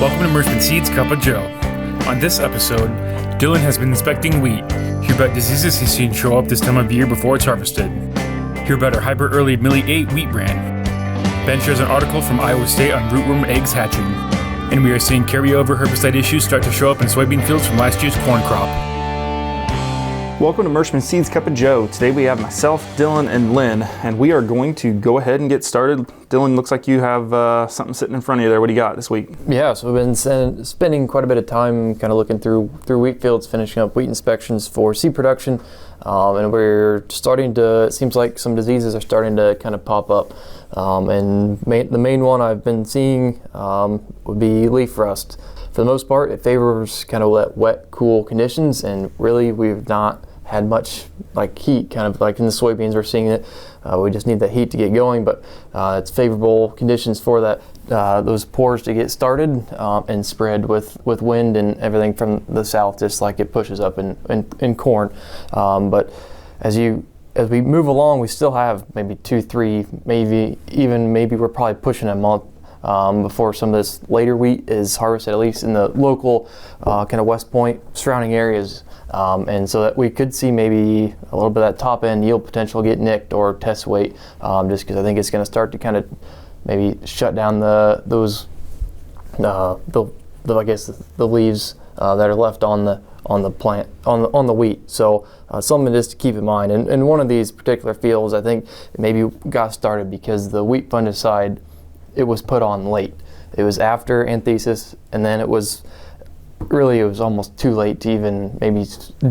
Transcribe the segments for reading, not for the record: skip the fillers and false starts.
Welcome to Meristem Seeds Cup of Joe. On this episode, Dylan has been inspecting wheat. Hear about diseases he's seen show up this time of year before it's harvested. Hear about our hyper early Millie 8 wheat brand. Ben shares an article from Iowa State on rootworm eggs hatching. And we are seeing carryover herbicide issues start to show up in soybean fields from last year's corn crop. Welcome to Meristem Seeds Cup of Joe. Today we have myself, Dylan, and Lynn, and we are going to go ahead and get started. Dylan, looks like you have something sitting in front of you there. What do you got this week? Yeah, so we've been spending quite a bit of time kind of looking through wheat fields, finishing up wheat inspections for seed production, and we're starting to, it seems like some diseases are starting to kind of pop up. The main one I've been seeing would be leaf rust. For the most part, it favors kind of wet, cool conditions, and really we've not had much like heat, kind of like in the soybeans we're seeing it. We just need that heat to get going, but it's favorable conditions for that those pores to get started and spread with wind and everything from the south, just like it pushes up in corn. But as we move along, we still have maybe 2, 3, maybe we're probably pushing a month before some of this later wheat is harvested, at least in the local kind of West Point surrounding areas. And so that we could see maybe a little bit of that top end yield potential get nicked or test weight, just because I think it's going to start to kind of maybe shut down the leaves that are left on the plant, on the wheat. So something just to keep in mind. And one of these particular fields, I think maybe got started because the wheat fungicide, it was put on late. It was after anthesis, and then it was almost too late to even maybe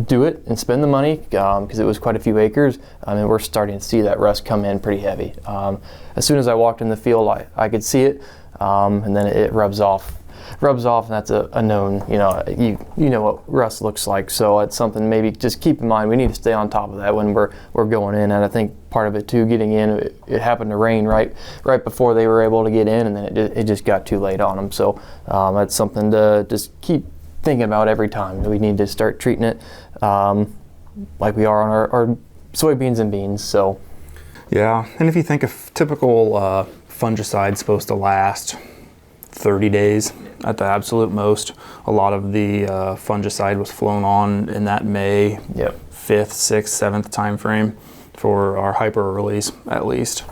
do it and spend the money because it was quite a few acres. I mean, we're starting to see that rust come in pretty heavy. As soon as I walked in the field, I could see it, and then it rubs off, and that's a known. You know what rust looks like. So it's something maybe just keep in mind. We need to stay on top of that when we're going in. And I think part of it too, getting in, it happened to rain right before they were able to get in, and then it just got too late on them. So that's something to just keep thinking about every time. We need to start treating it like we are on our soybeans and beans. So yeah, and if you think a typical fungicide is supposed to last 30 days at the absolute most, a lot of the fungicide was flown on in that May 5th, 6th, 7th time frame for our hyper earlies at least.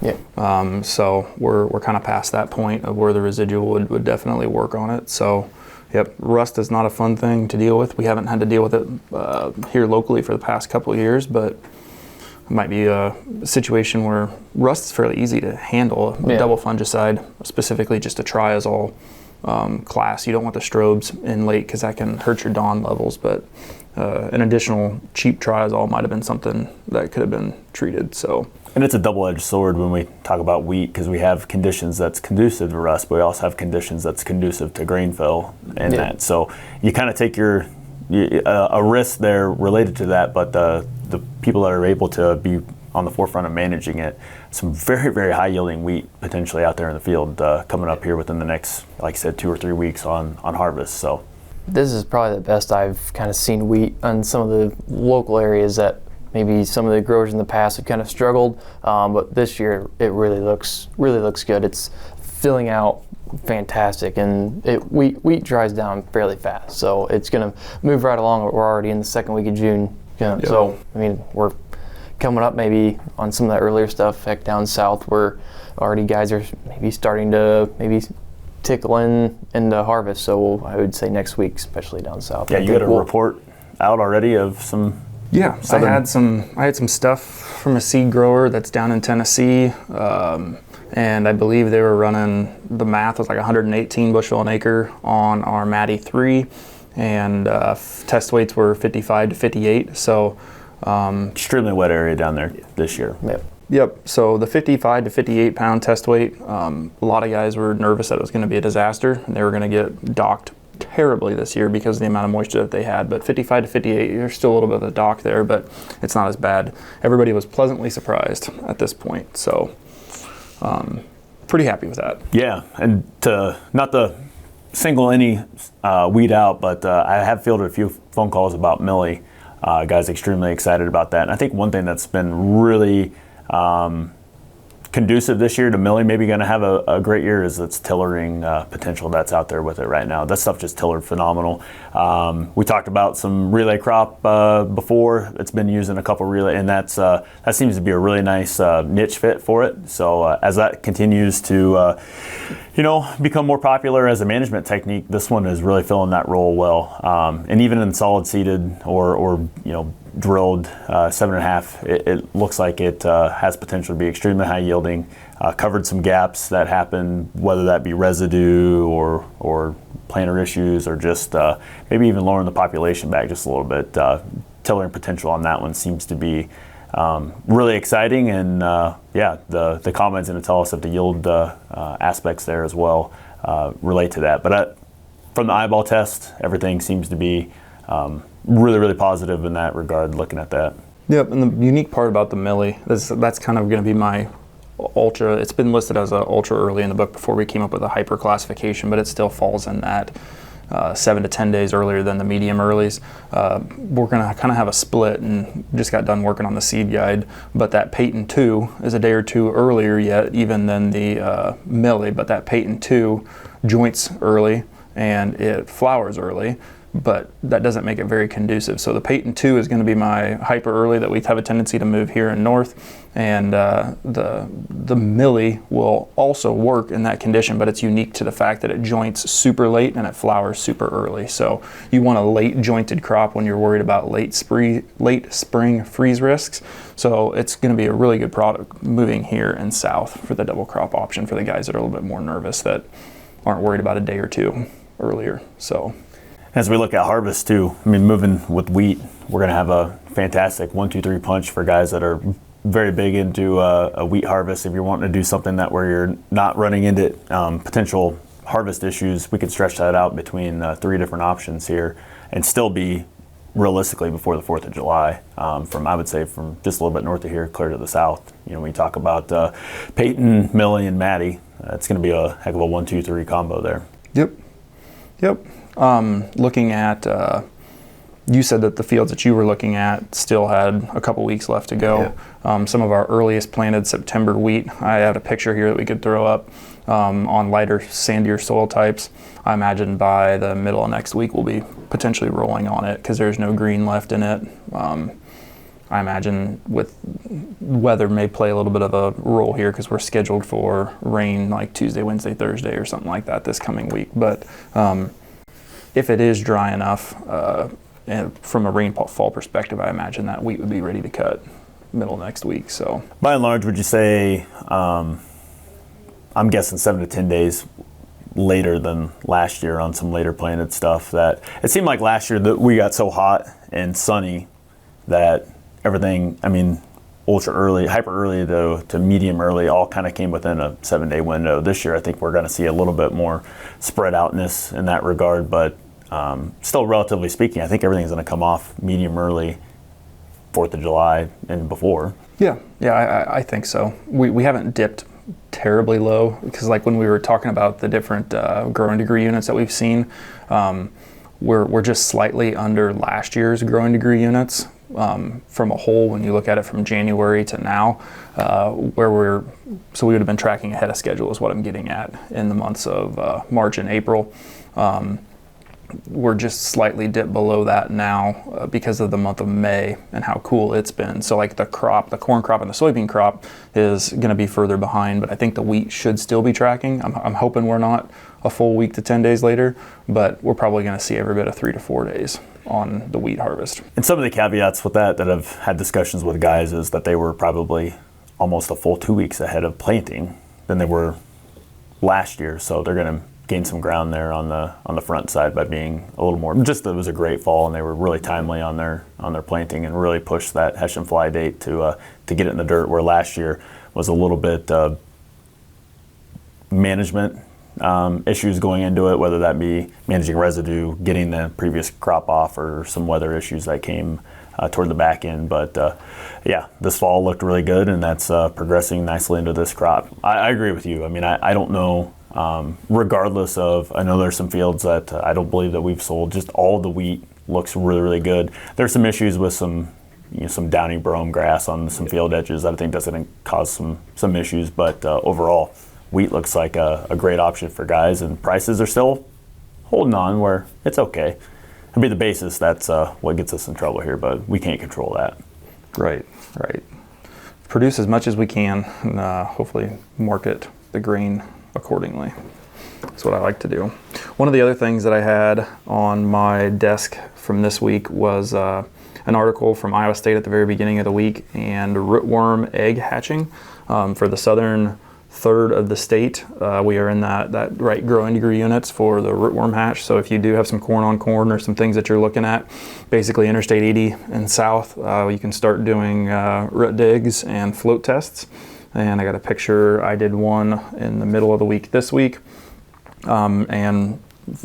So we're kind of past that point of where the residual would definitely work on it. So rust is not a fun thing to deal with. We haven't had to deal with it here locally for the past couple of years, but it might be a situation where rust is fairly easy to handle. Double fungicide, specifically just a triazole class. You don't want the strobes in late because that can hurt your DON levels, but an additional cheap triazole might have been something that could have been treated. And it's a double-edged sword when we talk about wheat, because we have conditions that's conducive to rust, but we also have conditions that's conducive to grain fill and that. So you kind of take a risk there related to that, but the people that are able to be on the forefront of managing it, some very, very high-yielding wheat potentially out there in the field coming up here within the next, like I said, 2 or 3 weeks on harvest. So this is probably the best I've kind of seen wheat on some of the local areas that maybe some of the growers in the past have kind of struggled, but this year it really looks good. It's filling out fantastic, and wheat dries down fairly fast, so it's going to move right along. We're already in the second week of June, so I mean we're coming up maybe on some of that earlier stuff. Heck, down south, where already guys are maybe starting to tickle into harvest. So I would say next week, especially down south. Yeah, you got a report out already of some. Yeah, I had some stuff from a seed grower that's down in Tennessee, and I believe they were running, the math was like 118 bushel an acre on our Matty 3, and test weights were 55 to 58. So extremely wet area down there this year. Yep. So the 55 to 58 pound test weight, a lot of guys were nervous that it was going to be a disaster and they were going to get docked terribly this year because of the amount of moisture that they had. But 55 to 58, there's still a little bit of a dock there, but it's not as bad. Everybody was pleasantly surprised at this point. So pretty happy with that. Yeah, and not to single any weed out, but I have fielded a few phone calls about Millie. Guys extremely excited about that. And I think one thing that's been really conducive this year to Millie maybe going to have a great year is its tillering potential that's out there with it right now. That stuff just tillered phenomenal. We talked about some relay crop before. It's been used in a couple relay, and that seems to be a really nice niche fit for it. So as that continues to become more popular as a management technique, this one is really filling that role well. And even in solid seeded or drilled 7.5, it looks like it has potential to be extremely high yielding. Covered some gaps that happen, whether that be residue or planter issues, or just maybe even lowering the population back just a little bit. Tillering potential on that one seems to be really exciting, and the comments going to tell us if the yield aspects there as well relate to that. But from the eyeball test, everything seems to be really, really positive in that regard, looking at that. Yep, and the unique part about the Millie, that's kind of going to be my ultra. It's been listed as an ultra early in the book before we came up with a hyper classification, but it still falls in that 7 to 10 days earlier than the medium earlies. We're going to kind of have a split, and just got done working on the seed guide, but that Peyton 2 is a day or two earlier yet even than the Millie, but that Peyton 2 joints early and it flowers early, but that doesn't make it very conducive. So the Peyton 2 is going to be my hyper early that we have a tendency to move here in north, and the Millie will also work in that condition, but it's unique to the fact that it joints super late and it flowers super early. So you want a late jointed crop when you're worried about late spring freeze risks. So it's going to be a really good product moving here in south for the double crop option for the guys that are a little bit more nervous, that aren't worried about a day or two earlier. So as we look at harvest too, I mean, moving with wheat, we're going to have a fantastic 1-2-3 punch for guys that are very big into a wheat harvest. If you're wanting to do something that where you're not running into potential harvest issues, we could stretch that out between 3 different options here and still be realistically before the 4th of July. I would say from just a little bit north of here, clear to the south. When you talk about Peyton, Millie, and Maddie, it's going to be a heck of a 1-2-3 combo there. Yep. Looking at, you said that the fields that you were looking at still had a couple weeks left to go. Yeah. Some of our earliest planted September wheat, I had a picture here that we could throw up on lighter, sandier soil types. I imagine by the middle of next week we'll be potentially rolling on it because there's no green left in it. I imagine with weather may play a little bit of a role here because we're scheduled for rain like Tuesday, Wednesday, Thursday or something like that this coming week. But if it is dry enough, and from a rainfall perspective, I imagine that wheat would be ready to cut middle of next week. So by and large, would you say, I'm guessing 7 to 10 days later than last year on some later planted stuff, that it seemed like last year that we got so hot and sunny that everything, ultra early, hyper early to medium early, all kind of came within a 7-day window. This year, I think we're going to see a little bit more spread outness in that regard, but still, relatively speaking, I think everything's going to come off medium early, 4th of July and before. Yeah, I think so. We haven't dipped terribly low because, like when we were talking about the different growing degree units that we've seen, we're just slightly under last year's growing degree units. From a whole, when you look at it from January to now, we would have been tracking ahead of schedule is what I'm getting at in the months of March and April. We're just slightly dipped below that now because of the month of May and how cool it's been. So like the corn crop and the soybean crop is going to be further behind, but I think the wheat should still be tracking. I'm hoping we're not a full week to 10 days later, but we're probably going to see every bit of 3 to 4 days on the wheat harvest. And some of the caveats with that I've had discussions with guys is that they were probably almost a full 2 weeks ahead of planting than they were last year. So they're going to gain some ground there on the front side by being a little more, just that it was a great fall and they were really timely on their planting and really pushed that Hessian fly date to get it in the dirt, where last year was a little bit management issues going into it, whether that be managing residue, getting the previous crop off, or some weather issues that came toward the back end. But this fall looked really good, and that's progressing nicely into this crop. I agree with you. I don't know, regardless of, I know there's some fields that I don't believe that we've sold, just all the wheat looks really, really good. There's some issues with some some downy brome grass on some field edges. I think that's going to cause some issues. But overall, wheat looks like a great option for guys, and prices are still holding on where it's okay. It'll be the basis that's what gets us in trouble here, but we can't control that. Right. Produce as much as we can, and hopefully market the grain accordingly. That's what I like to do. One of the other things that I had on my desk from this week was an article from Iowa State at the very beginning of the week, and rootworm egg hatching for the southern third of the state. We are in that right growing degree units for the rootworm hatch. So if you do have some corn on corn or some things that you're looking at, basically Interstate 80 and south, you can start doing root digs and float tests. And I got a picture. I did one in the middle of the week this week, and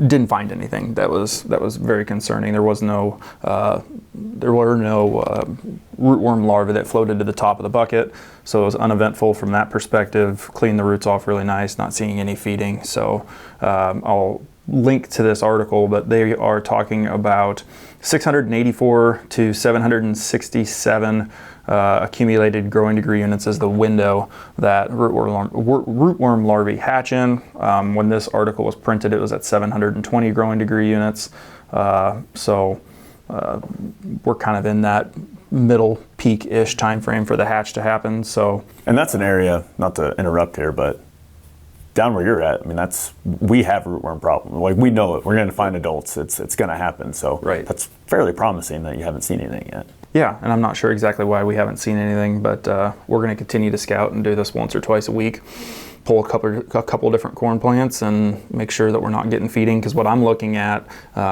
didn't find anything. That was very concerning. There were no rootworm larvae that floated to the top of the bucket, so it was uneventful from that perspective. Cleaned the roots off really nice, not seeing any feeding. So I'll link to this article, but they are talking about 684 to 767 accumulated growing degree units as the window that rootworm larvae hatch in. When this article was printed, it was at 720 growing degree units. So we're kind of in that middle peak-ish time frame for the hatch to happen. And that's an area, not to interrupt here, but down where you're at, I mean, we have a rootworm problem. Like, we know it. We're going to find adults. It's going to happen. So right. That's fairly promising that you haven't seen anything yet. Yeah, and I'm not sure exactly why we haven't seen anything, but we're going to continue to scout and do this once or twice a week. Pull a couple different corn plants and make sure that we're not getting feeding, because what I'm looking at,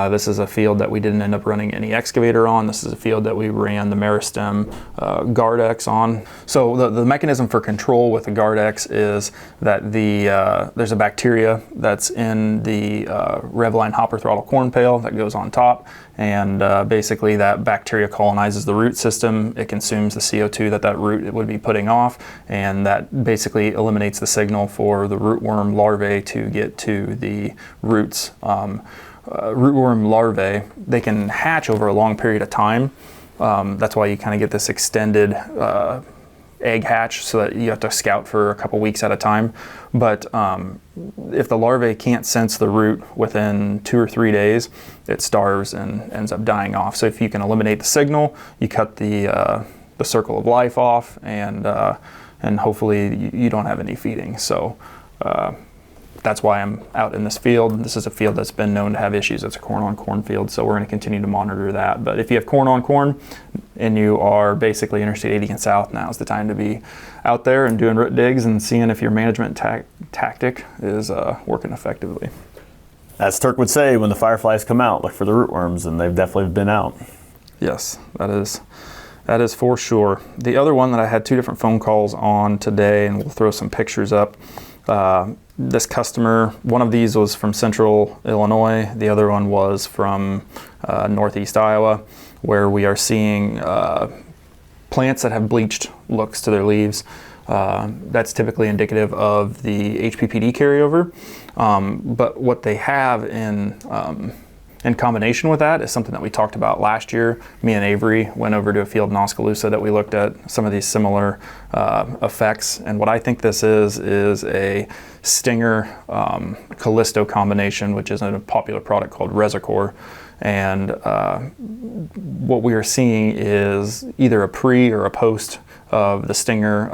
this is a field that we didn't end up running any excavator on. This is a field that we ran the Meristem Gardex on. So the mechanism for control with the Gardex is that there's a bacteria that's in the Revline hopper throttle corn pail that goes on top, and basically that bacteria colonizes the root system. It consumes the CO2 that root would be putting off, and that basically eliminates the signal for the rootworm larvae to get to the roots. Rootworm larvae, they can hatch over a long period of time. That's why you kind of get this extended egg hatch, so that you have to scout for a couple weeks at a time. But if the larvae can't sense the root within 2 or 3 days, it starves and ends up dying off. So if you can eliminate the signal, you cut the circle of life off, and hopefully you don't have any feeding. So that's why I'm out in this field. This is a field that's been known to have issues. It's a corn on corn field, so we're going to continue to monitor that. But if you have corn on corn and you are basically Interstate 80 and south, now's the time to be out there and doing root digs and seeing if your management tactic is working effectively. As Turk would say, when the fireflies come out, look for the rootworms, and they've definitely been out. Yes, that is for sure. The other one that I had 2 different phone calls on today, and we'll throw some pictures up. This customer, one of these was from central Illinois, the other one was from northeast Iowa, where we are seeing plants that have bleached looks to their leaves. That's typically indicative of the HPPD carryover. But what they have in combination with that is something that we talked about last year. Me and Avery went over to a field in Oskaloosa that we looked at some of these similar effects. And what I think this is a Stinger Callisto combination, which is a popular product called Resicor. And what we are seeing is either a pre or a post of the Stinger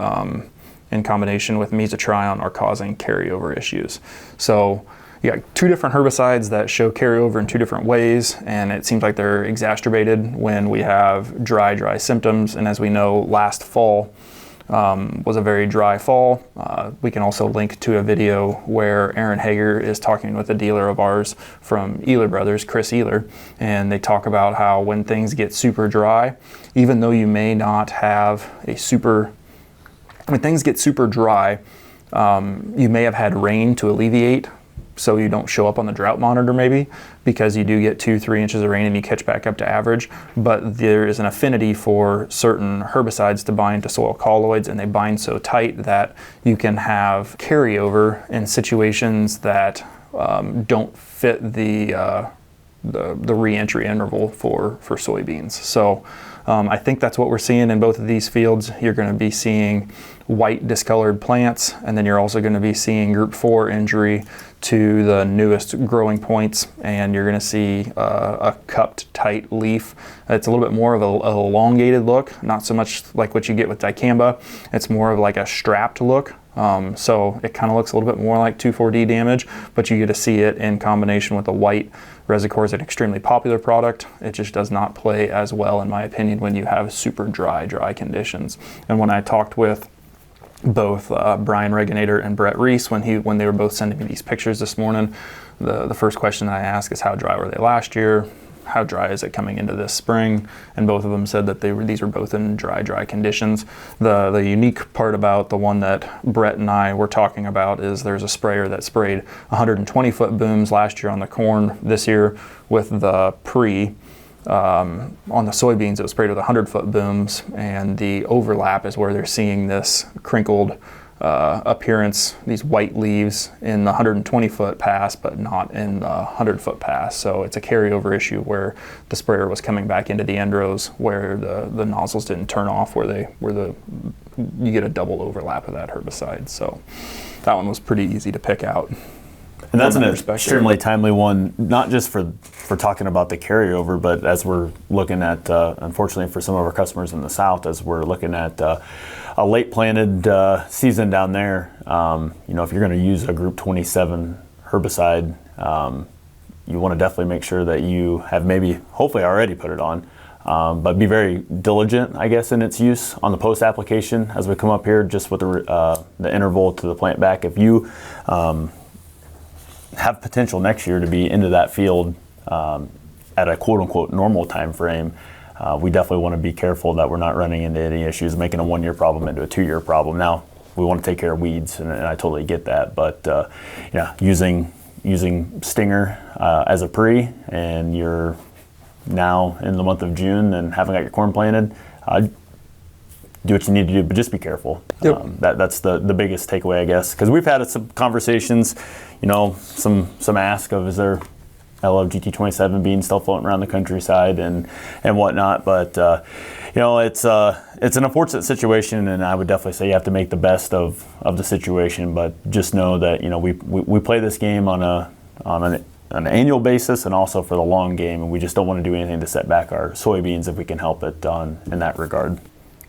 in combination with mesotrione are causing carryover issues. So you got 2 different herbicides that show carryover in 2 different ways, and it seems like they're exacerbated when we have dry symptoms. And as we know, last fall was a very dry fall. We can also link to a video where Aaron Hager is talking with a dealer of ours from Ehler Brothers, Chris Ehler, and they talk about how when things get super dry, even though you may not have when things get super dry, you may have had rain to alleviate, so you don't show up on the drought monitor maybe, because you do get 2-3 inches of rain and you catch back up to average. But there is an affinity for certain herbicides to bind to soil colloids, and they bind so tight that you can have carryover in situations that don't fit the the re-entry interval for soybeans. So I think that's what we're seeing in both of these fields. You're going to be seeing white discolored plants, and then you're also going to be seeing group 4 injury to the newest growing points, and you're going to see a cupped tight leaf. It's a little bit more of an elongated look, not so much like what you get with dicamba. It's more of like a strapped look. So it kind of looks a little bit more like 2,4-D damage, but you get to see it in combination with the white. Resicore is an extremely popular product. It just does not play as well, in my opinion, when you have super dry conditions. And when I talked with both Brian Reginator and Brett Reese when they were both sending me these pictures this morning, the first question that I asked is, how dry were they last year? How dry is it coming into this spring? And both of them said that these were both in dry conditions. The unique part about the one that Brett and I were talking about is there's a sprayer that sprayed 120-foot booms last year on the corn. This year with the on the soybeans, it was sprayed with 100-foot booms, and the overlap is where they're seeing this crinkled appearance, these white leaves in the 120-foot pass, but not in the 100-foot pass. So it's a carryover issue where the sprayer was coming back into the end rows where the nozzles didn't turn off, you get a double overlap of that herbicide. So that one was pretty easy to pick out. And that's an extremely timely one, not just for talking about the carryover, but as we're looking at, unfortunately for some of our customers in the South, as we're looking at a late planted season down there. If you're going to use a Group 27 herbicide, you want to definitely make sure that you have hopefully already put it on, but be very diligent, I guess, in its use on the post application as we come up here, just with the interval to the plant back. If you have potential next year to be into that field at a quote-unquote normal time frame, we definitely want to be careful that we're not running into any issues, making a 1-year problem into a 2-year problem. Now, we want to take care of weeds, and I totally get that, but using Stinger as a pre, and you're now in the month of June and haven't got your corn planted, do what you need to do, but just be careful. Yep. That's the biggest takeaway, I guess, because we've had some conversations, some ask of, is there LFGT27 beans still floating around the countryside and whatnot, but it's an unfortunate situation, and I would definitely say you have to make the best of the situation, but just know that we play this game on an annual basis and also for the long game, and we just don't want to do anything to set back our soybeans if we can help it in that regard.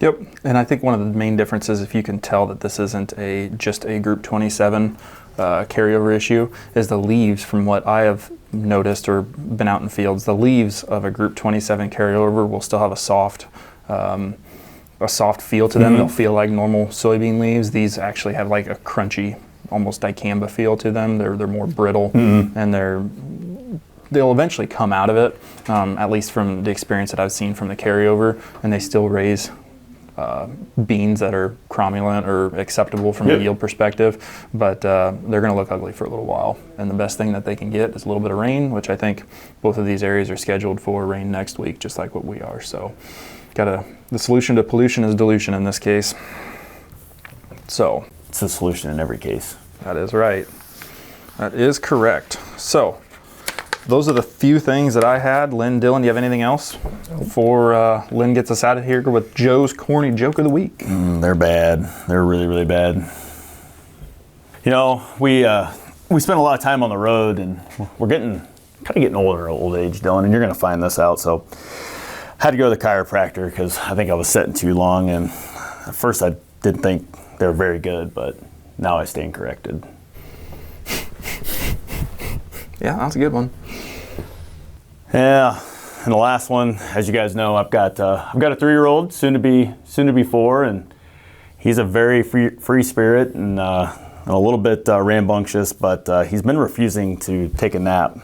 Yep, and I think one of the main differences, if you can tell that this isn't just a Group 27 carryover issue, is the leaves. From what I have noticed or been out in fields, the leaves of a Group 27 carryover will still have a soft feel to them. Mm-hmm. They'll feel like normal soybean leaves. These actually have like a crunchy, almost dicamba feel to them. They're more brittle, mm-hmm. and they'll eventually come out of it, at least from the experience that I've seen from the carryover, and they still raise beans that are cromulent or acceptable from a yield perspective, but they're going to look ugly for a little while. And the best thing that they can get is a little bit of rain, which I think both of these areas are scheduled for rain next week, just like what we are. So the solution to pollution is dilution in this case. So it's a solution in every case. That is right. That is correct. So those are the few things that I had. Lynn, Dylan, do you have anything else before Lynn gets us out of here with Joe's corny joke of the week? They're bad. They're really, really bad. We spend a lot of time on the road, and we're kind of getting older, old age, Dylan, and you're going to find this out. So I had to go to the chiropractor because I think I was sitting too long, and at first I didn't think they were very good, but now I stand corrected. Yeah, that's a good one. Yeah, and the last one, as you guys know, I've got a 3-year-old, soon to be 4, and he's a very free spirit and a little bit rambunctious, but he's been refusing to take a nap.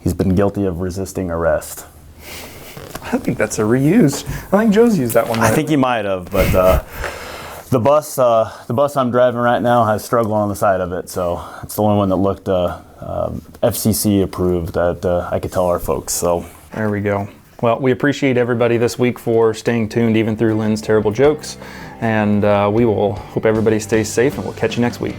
He's been guilty of resisting arrest. I think that's a reused. I think Joe's used that one. I think he might have, but the bus I'm driving right now has struggle on the side of it, so it's the only one that looked FCC approved that I could tell our folks. So there we go. Well, we appreciate everybody this week for staying tuned even through Lynn's terrible jokes, and we will hope everybody stays safe, and we'll catch you next week.